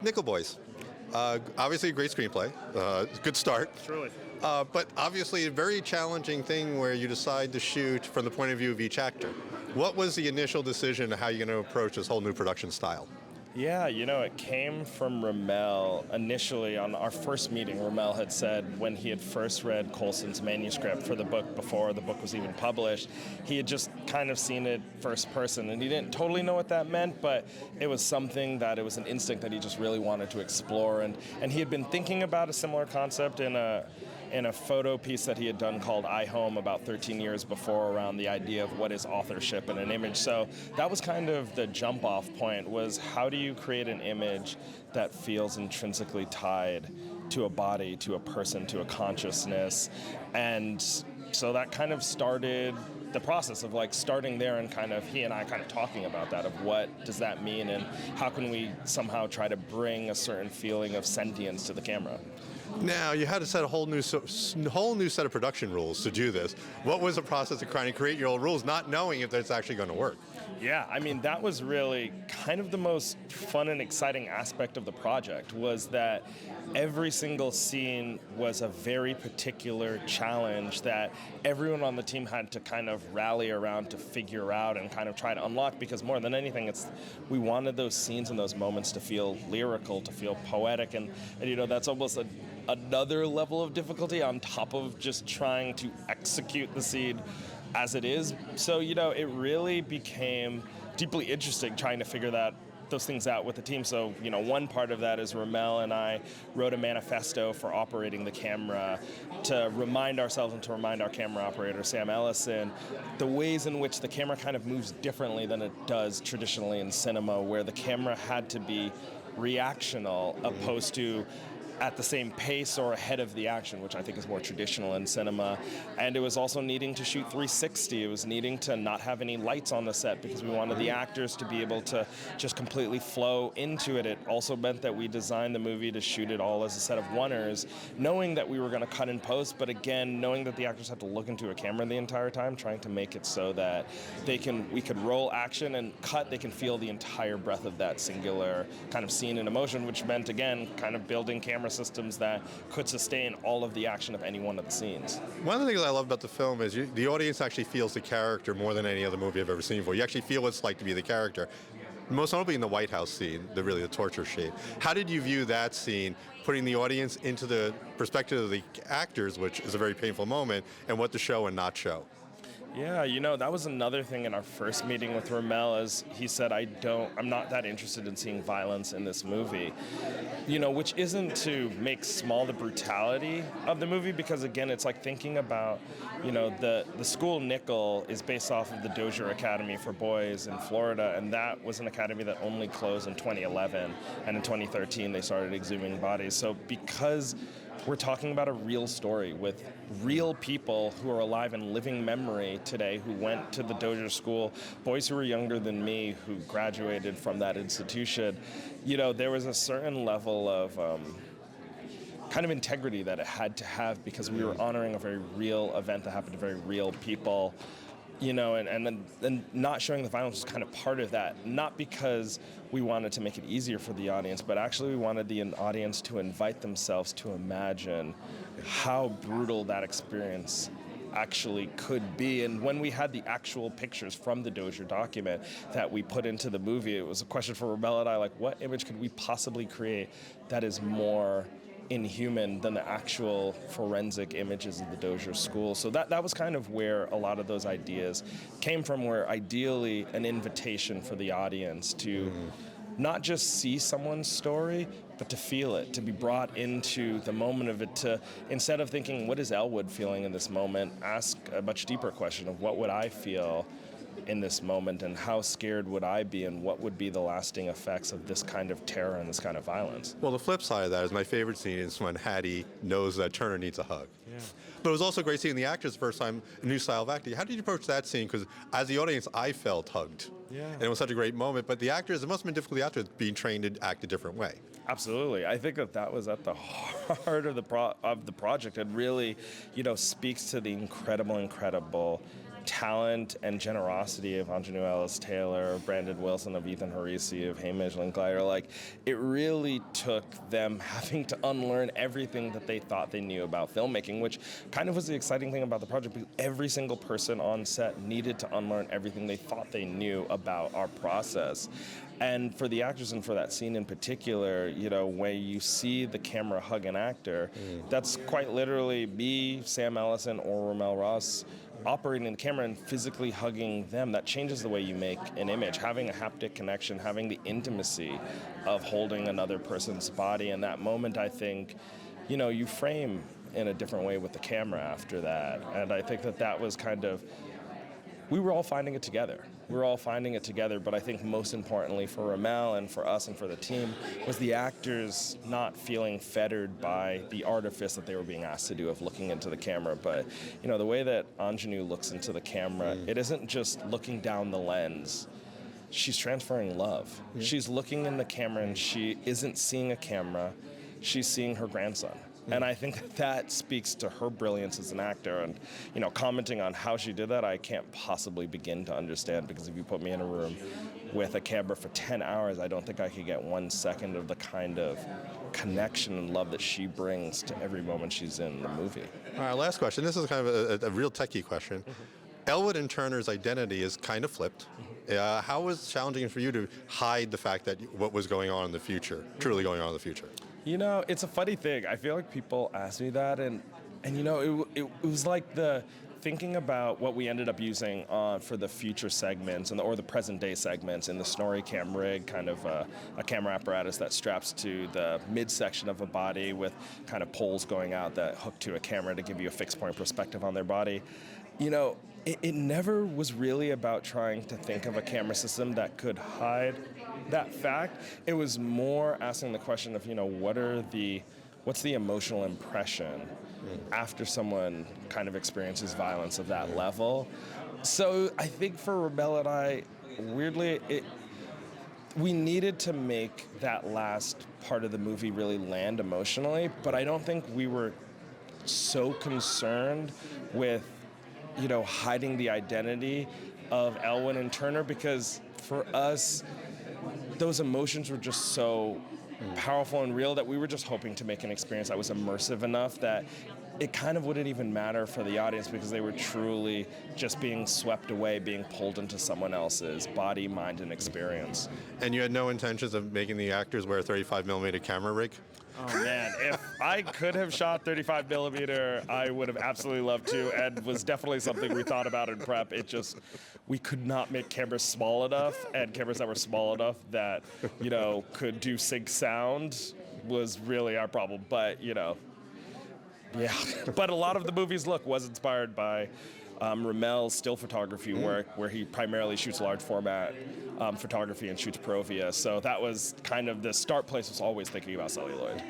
Nickelboys. Obviously a great screenplay. Good start. Truly. But obviously a very challenging thing where you decide to shoot from the point of view of each actor. What was the initial decision of how you're going to approach this whole new production style? Yeah, it came from Ramel. Initially, on our first meeting, Ramel had said when he had first read Coulson's manuscript for the book before the book was even published, he had just kind of seen it first person, and he didn't totally know what that meant, but it was something that it was an instinct that he just really wanted to explore, and he had been thinking about a similar concept in a photo piece that he had done called I Home about 13 years before, around the idea of what is authorship in an image. So that was kind of the jump off point, was how do you create an image that feels intrinsically tied to a body, to a person, to a consciousness. And so that kind of started the process of starting there, and kind of he and I kind of talking about that, of what does that mean and how can we somehow try to bring a certain feeling of sentience to the camera. Now, you had to set a whole new set of production rules to do this. What was the process of trying to create your own rules, not knowing if that's actually going to work? Yeah, I mean, that was really kind of the most fun and exciting aspect of the project, was that every single scene was a very particular challenge that everyone on the team had to kind of rally around to figure out and kind of try to unlock, because more than anything, we wanted those scenes and those moments to feel lyrical, to feel poetic, and that's almost another level of difficulty on top of just trying to execute the scene as it is. So, it really became deeply interesting trying to figure those things out with the team. So, one part of that is Ramel and I wrote a manifesto for operating the camera to remind ourselves and to remind our camera operator, Sam Ellison, the ways in which the camera kind of moves differently than it does traditionally in cinema, where the camera had to be reactional opposed to at the same pace or ahead of the action, which I think is more traditional in cinema. And it was also needing to shoot 360. It was needing to not have any lights on the set because we wanted the actors to be able to just completely flow into it. It also meant that we designed the movie to shoot it all as a set of oneers, knowing that we were going to cut in post, but again, knowing that the actors have to look into a camera the entire time, trying to make it so that we could roll action and cut, they can feel the entire breadth of that singular kind of scene and emotion, which meant, again, kind of building camera systems that could sustain all of the action of any one of the scenes. One of the things I love about the film is the audience actually feels the character more than any other movie I've ever seen before. You actually feel what it's like to be the character. Most notably in the White House scene, the torture scene. How did you view that scene, putting the audience into the perspective of the actors, which is a very painful moment, and what to show and not show? Yeah, that was another thing in our first meeting with Ramel, as he said, I'm not that interested in seeing violence in this movie, which isn't to make small the brutality of the movie, because again, it's like thinking about, the school Nickel is based off of the Dozier Academy for Boys in Florida, and that was an academy that only closed in 2011, and in 2013 they started exhuming bodies. So because we're talking about a real story with real people who are alive in living memory today, who went to the Dozier School, boys who were younger than me who graduated from that institution. There was a certain level of kind of integrity that it had to have, because we were honoring a very real event that happened to very real people. And not showing the violence was kind of part of that, not because we wanted to make it easier for the audience, but actually we wanted the audience to invite themselves to imagine how brutal that experience actually could be. And when we had the actual pictures from the Dozier document that we put into the movie, it was a question for Ramel and I, what image could we possibly create that is more inhuman than the actual forensic images of the Dozier School. So that was kind of where a lot of those ideas came from, where ideally an invitation for the audience to not just see someone's story, but to feel it, to be brought into the moment of it, to, instead of thinking, what is Elwood feeling in this moment, ask a much deeper question of what would I feel in this moment, and how scared would I be, and what would be the lasting effects of this kind of terror and this kind of violence. Well, the flip side of that is my favorite scene is when Hattie knows that Turner needs a hug. Yeah. But it was also great seeing the actors the first time, a new style of acting. How did you approach that scene? Because as the audience, I felt hugged. Yeah. And it was such a great moment. But the actors, it must have been difficult for the actors being trained to act a different way. Absolutely. I think that was at the heart of the project, and really, speaks to the incredible talent and generosity of Anjanou Ellis-Taylor, Brandon Wilson, of Ethan Harisi, of Hamish Linklater, like, it really took them having to unlearn everything that they thought they knew about filmmaking, which kind of was the exciting thing about the project, because every single person on set needed to unlearn everything they thought they knew about our process. And for the actors, and for that scene in particular, you know, when you see the camera hug an actor, that's quite literally me, Sam Ellison, or Ramel Ross operating the camera and physically hugging them. That changes the way you make an image. Having a haptic connection, having the intimacy of holding another person's body in that moment, I think, you know, you frame in a different way with the camera after that. And I think that that was kind of, we were all finding it together. We were all finding it together, but I think most importantly for Ramel and for us and for the team was the actors not feeling fettered by the artifice that they were being asked to do of looking into the camera. But, you know, the way that Anjanou looks into the camera, it isn't just looking down the lens. She's transferring love. She's looking in the camera and she isn't seeing a camera, she's seeing her grandson. And I think that speaks to her brilliance as an actor. And, you know, commenting on how she did that, I can't possibly begin to understand, because if you put me in a room with a camera for 10 hours, I don't think I could get 1 second of the kind of connection and love that she brings to every moment she's in the movie. All right, last question. This is kind of a real techie question. Elwood and Turner's identity is kind of flipped. How was it challenging for you to hide the fact that what was going on in the future, truly going on in the future? You know, it's a funny thing. I feel like people ask me that, and you know, it was like the thinking about what we ended up using for the future segments or the present day segments in the Snorri cam rig, kind of a camera apparatus that straps to the midsection of a body with kind of poles going out that hook to a camera to give you a fixed point perspective on their body. You know, it never was really about trying to think of a camera system that could hide that fact. It was more asking the question of, you know, what's the emotional impression after someone kind of experiences violence of that level. So I think for Ramel and I, weirdly, we needed to make that last part of the movie really land emotionally, but I don't think we were so concerned with, you know, hiding the identity of Elwood and Turner, because for us, those emotions were just so powerful and real that we were just hoping to make an experience that was immersive enough that it kind of wouldn't even matter for the audience, because they were truly just being swept away, being pulled into someone else's body, mind, and experience. And you had no intentions of making the actors wear a 35mm camera rig? Oh man, if I could have shot 35mm, I would have absolutely loved to, and was definitely something we thought about in prep. It just, we could not make cameras small enough, and cameras that were small enough that, you know, could do sync sound was really our problem. But, you know, yeah. But a lot of the movie's look was inspired by Ramel's still photography work, where he primarily shoots large format photography and shoots Provia. So that was kind of the start place, was always thinking about celluloid.